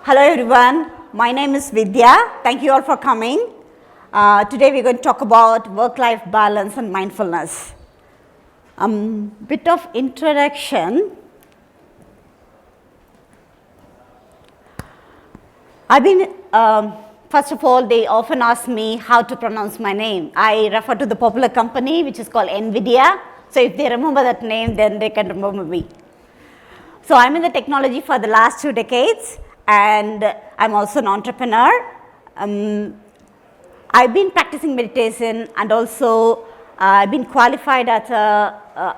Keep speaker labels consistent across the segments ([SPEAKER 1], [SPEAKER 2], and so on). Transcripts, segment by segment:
[SPEAKER 1] Hello everyone, my name is Vidhya. Thank you all for coming. Today we're going to talk about work-life balance and mindfulness. Bit of introduction. First of all, they often ask me how to pronounce my name. I refer to the popular company which is called Vidhya. So if they remember that name, then they can remember me. So I'm in the technology for the last 2 decades, and I'm also an entrepreneur. I've been practicing meditation, and also I've been qualified as an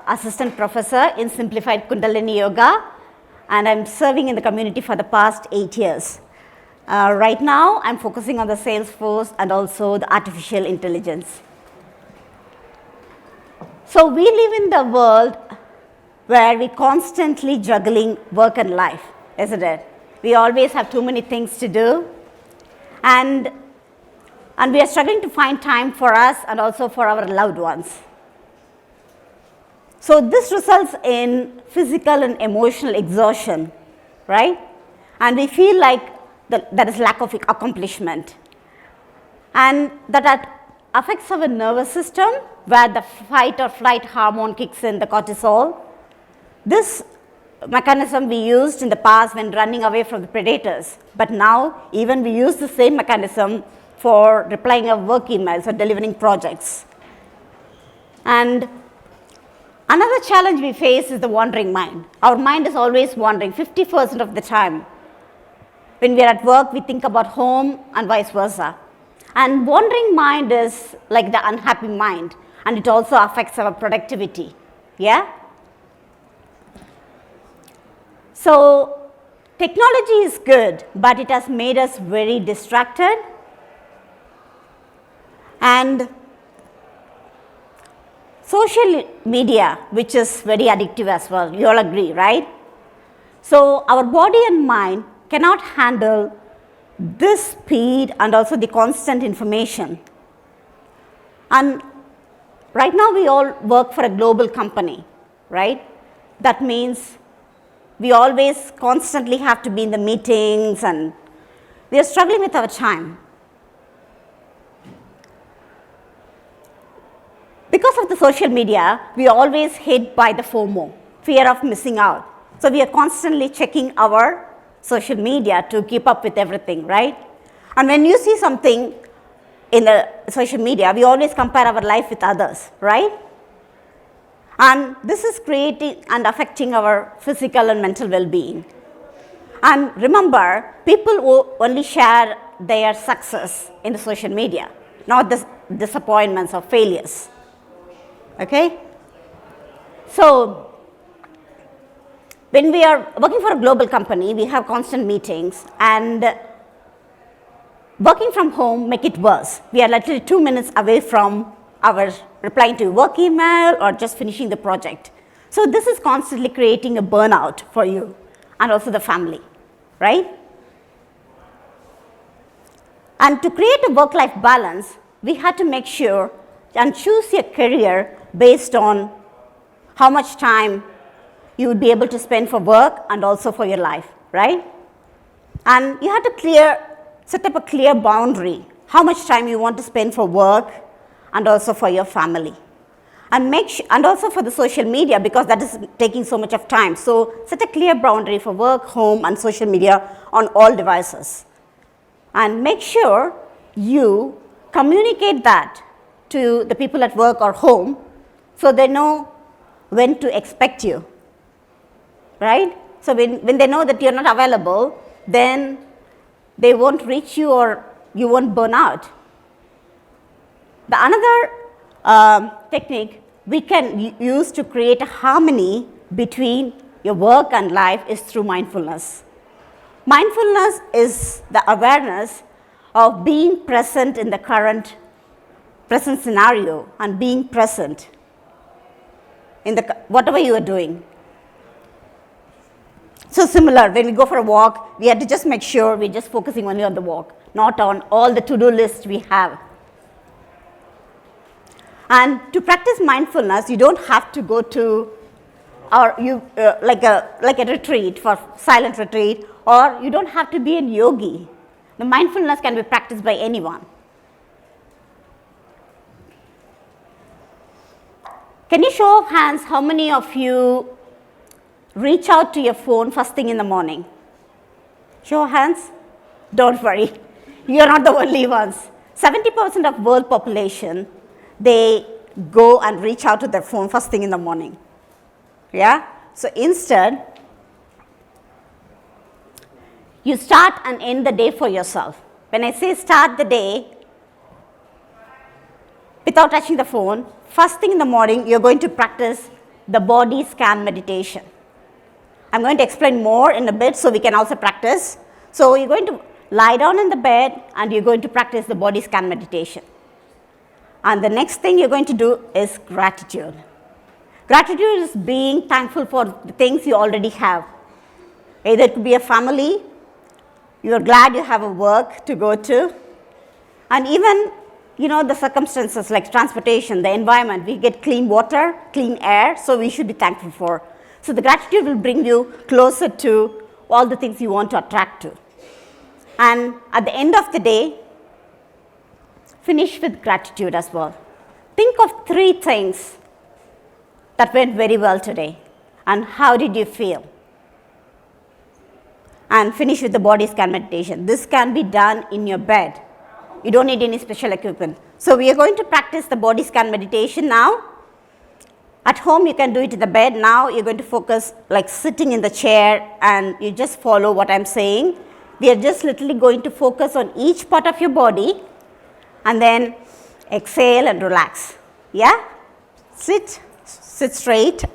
[SPEAKER 1] assistant professor in simplified Kundalini Yoga, and I'm serving in the community for the past 8 years. Right now, I'm focusing on the Salesforce and also the artificial intelligence. So we live in the world where we're constantly juggling work and life, isn't it? We always have too many things to do, and we are struggling to find time for us and also for our loved ones. So this results in physical and emotional exhaustion, right? And we feel like there is lack of accomplishment, and that affects our nervous system, where the fight or flight hormone kicks in, the cortisol. This mechanism we used in the past when running away from the predators, but now even we use the same mechanism for replying our work emails or delivering projects. And another challenge we face is the wandering mind. Our mind is always wandering 50% of the time. When we are at work, we think about home and vice versa. And wandering mind is like the unhappy mind, and it also affects our productivity. Yeah? So technology is good, but it has made us very distracted, and social media, which is very addictive as well, you all agree, right? So our body and mind cannot handle this speed and also the constant information. And right now we all work for a global company, right? That means we always constantly have to be in the meetings, and we are struggling with our time. Because of the social media, we are always hit by the FOMO, fear of missing out. So we are constantly checking our social media to keep up with everything, right? And when you see something in the social media, we always compare our life with others, right? And this is creating and affecting our physical and mental well-being. And remember, people only share their success in the social media, not the disappointments or failures. Okay? So when we are working for a global company, we have constant meetings, and working from home make it worse. We are literally 2 minutes away from our replying to work email or just finishing the project. So this is constantly creating a burnout for you and also the family, right? And to create a work-life balance, we had to make sure and choose your career based on how much time you would be able to spend for work and also for your life, right? And you had to set up a clear boundary, how much time you want to spend for work and also for your family. And also for the social media, because that is taking so much of time. So set a clear boundary for work, home, and social media on all devices. And make sure you communicate that to the people at work or home, so they know when to expect you, right? So when they know that you're not available, then they won't reach you or you won't burn out. The another technique we can use to create a harmony between your work and life is through mindfulness. Mindfulness is the awareness of being present in the current present scenario and being present in whatever you are doing. So similar, when we go for a walk, we have to just make sure we're just focusing only on the walk, not on all the to-do lists we have. And to practice mindfulness, you don't have to go to or you like a retreat, for silent retreat, or you don't have to be a yogi. The mindfulness can be practiced by anyone. Can you show of hands how many of you reach out to your phone first thing in the morning? Show of hands? Don't worry, you're not the only ones. 70% of world population, they go and reach out to their phone first thing in the morning. Yeah? So instead, you start and end the day for yourself. When I say start the day without touching the phone, first thing in the morning, you're going to practice the body scan meditation. I'm going to explain more in a bit so we can also practice. So you're going to lie down in the bed and you're going to practice the body scan meditation. And the next thing you're going to do is gratitude. Gratitude is being thankful for the things you already have. Either it could be a family, you're glad you have a work to go to, and even the circumstances like transportation, the environment, we get clean water, clean air, so we should be thankful for. So the gratitude will bring you closer to all the things you want to attract to. And at the end of the day, finish with gratitude as well. Think of 3 things that went very well today, and how did you feel? And finish with the body scan meditation. This can be done in your bed. You don't need any special equipment. So we are going to practice the body scan meditation now. At home you can do it in the bed. Now you're going to focus like sitting in the chair and you just follow what I'm saying. We are just literally going to focus on each part of your body and then exhale and relax. Yeah? Sit straight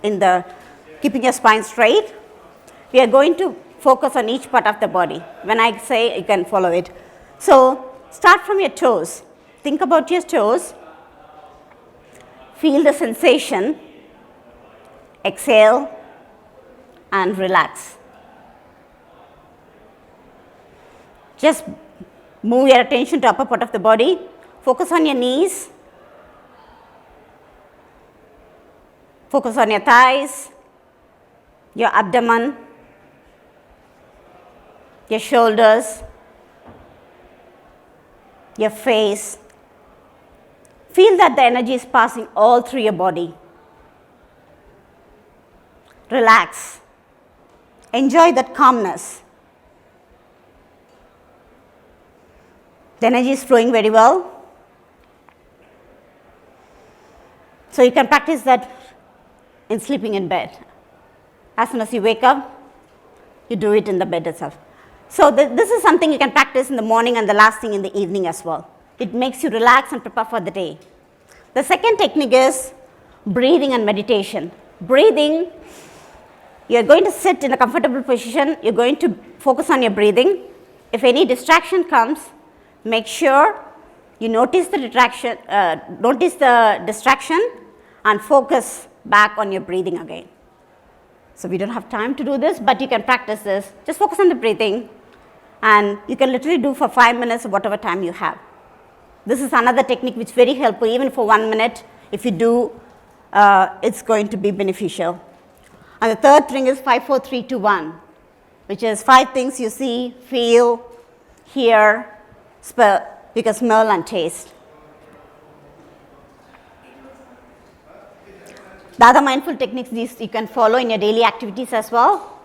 [SPEAKER 1] keeping your spine straight. We are going to focus on each part of the body. When I say, you can follow it. So start from your toes. Think about your toes. Feel the sensation. Exhale and relax. Just move your attention to upper part of the body. Focus on your knees. Focus on your thighs, your abdomen, your shoulders, your face. Feel that the energy is passing all through your body. Relax. Enjoy that calmness. The energy is flowing very well. So you can practice that in sleeping in bed. As soon as you wake up, you do it in the bed itself. So this is something you can practice in the morning and the last thing in the evening as well. It makes you relax and prepare for the day. The second technique is breathing and meditation. Breathing, you're going to sit in a comfortable position. You're going to focus on your breathing. If any distraction comes, make sure you notice the distraction and focus back on your breathing again. So we don't have time to do this, but you can practice this. Just focus on the breathing, and you can literally do for 5 minutes or whatever time you have. This is another technique which is very helpful. Even for 1 minute, if you do, it's going to be beneficial. And the third thing is 5, 4, 3, 2, 1, which is 5 things you see, feel, hear, you can smell and taste. The other mindful techniques these you can follow in your daily activities as well.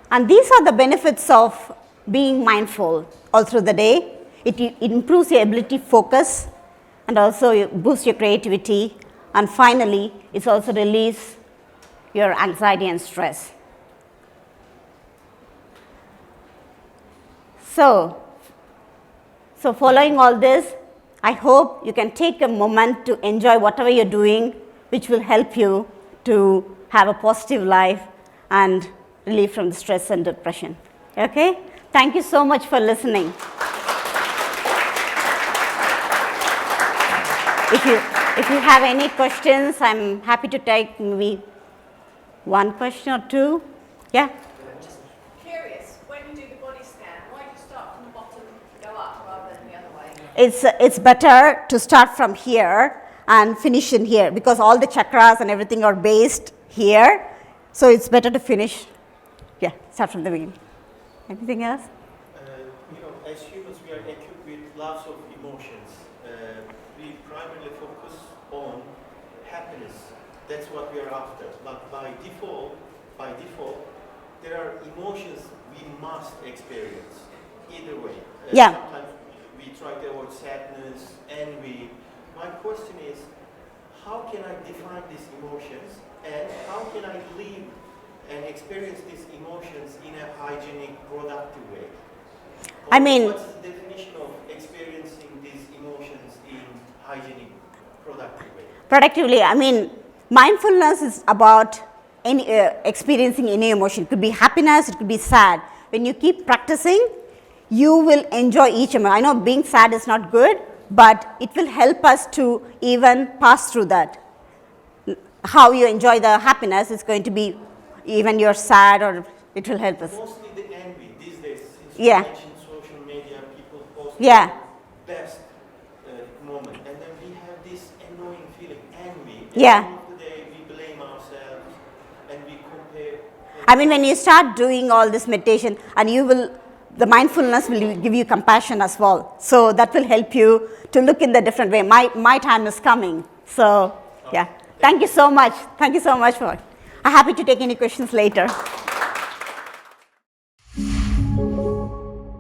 [SPEAKER 1] And these are the benefits of being mindful all through the day. It improves your ability to focus and also boosts your creativity. And finally, it's also release your anxiety and stress. So following all this, I hope you can take a moment to enjoy whatever you're doing, which will help you to have a positive life and relief from the stress and depression. Okay? Thank you so much for listening. If you have any questions, I'm happy to take maybe one question or two. Yeah?
[SPEAKER 2] Just curious, when you do the body scan, why do you start from the bottom and go up rather than the other way?
[SPEAKER 1] It's better to start from here and finish in here, because all the chakras and everything are based here. So it's better to finish, start from the beginning. Anything else?
[SPEAKER 3] As humans, we are equipped with lots of emotions. We primarily focus on happiness. That's what we are after. But by default, there are emotions we must experience. Either way. Sometimes we try to avoid sadness, envy. My question is, how can I define these emotions, and how can I live and experience these emotions in a hygienic, productive way? What's the definition of experiencing these emotions in hygienic, productive way?
[SPEAKER 1] Productively, mindfulness is about experiencing any emotion. It could be happiness, it could be sad. When you keep practicing, you will enjoy each emotion. I know being sad is not good, but it will help us to even pass through that. How you enjoy the happiness is going to be, even you're sad, or it will help us.
[SPEAKER 3] Mostly the envy these days, since you mentioned social media, people post
[SPEAKER 1] Yeah.
[SPEAKER 3] the best moment, and then we have this annoying feeling, envy. At
[SPEAKER 1] Yeah.
[SPEAKER 3] the end of the day, we blame ourselves and we compare.
[SPEAKER 1] When you start doing all this meditation, and the mindfulness will give you compassion as well. So that will help you to look in the different way. My time is coming. So, yeah. Thank you so much. Thank you so much for it. I'm happy to take any questions later.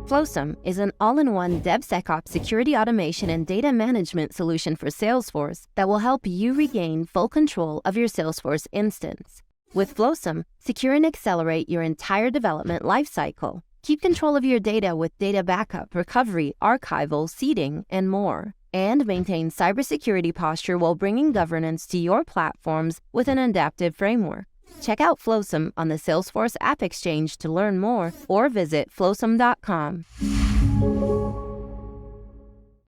[SPEAKER 4] Flowsome is an all-in-one DevSecOps security automation and data management solution for Salesforce that will help you regain full control of your Salesforce instance. With Flowsome, secure and accelerate your entire development lifecycle. Keep control of your data with data backup, recovery, archival, seeding, and more. And maintain cybersecurity posture while bringing governance to your platforms with an adaptive framework. Check out Flowsome on the Salesforce App Exchange to learn more, or visit flowsome.com.